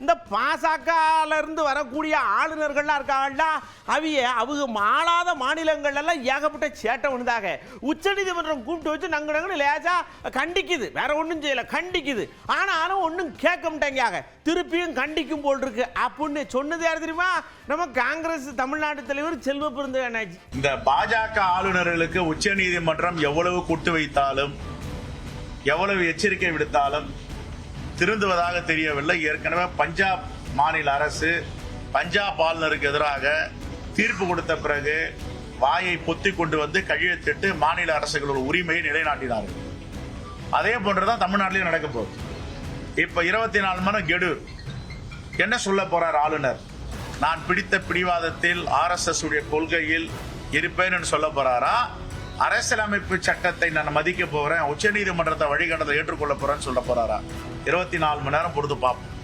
இந்த பாசகல இருந்து வரக்கூடிய ஆளுநர்கள்லாம் இருக்காங்கல்ல, அவங்க ஆளாத மாநிலங்கள் எல்லாம் ஏகப்பட்ட சேட்டை வந்தாங்க. உச்சநீதிமன்றம் கூப்பிட்டு வச்சு நங்கு லேசா கண்டிக்குது, வேற ஒன்றும் செய்யல, கண்டிக்குது. ஆனாலும் ஒன்றும் கேட்க மாட்டேங்க, திருப்பியும் கண்டிக்கும் போல் இருக்கு அப்படின்னு சொன்னது யார் தெரியுமா? நம்ம காங்கிரஸ் தமிழ்நாடு தலைவர் செல்வ பெருந்தகனாஜி. இந்த பாஜக ஆளுநர்களுக்கு உச்ச நீதிமன்றம் எவ்வளவு கூட்டு வைத்தாலும் எவ்வளவு எச்சரிக்கை விடுத்தாலும் திருந்துவதாக தெரியவில்லை. ஏற்கனவே பஞ்சாப் மாநில அரசு பஞ்சாப் ஆளுநருக்கு எதிராக தீர்ப்பு கொடுத்த பிறகு வாயை பொத்தி கொண்டு வந்து கையெழுத்திட்டு மாநில அரசுகளோட உரிமையை நிலைநாட்டினார்கள். அதே போன்றுதான் தமிழ்நாட்டிலையும் நடக்க போகுது. இப்ப 24 மணி கெடு என்ன சொல்ல போறார் ஆளுநர்? நான் பிடித்த பிடிவாதத்தில் RSS உடைய கொள்கையில் இருப்பேன் சொல்ல போறாரா? அரசியலமைப்பு சட்டத்தை நான் மதிக்க போறேன், உச்ச நீதிமன்றத்தை வழிகாட்டத்தை ஏற்றுக்கொள்ள போறேன்னு சொல்ல போறாரா? 24 மணி நேரம் பொறுத்து பார்ப்போம்.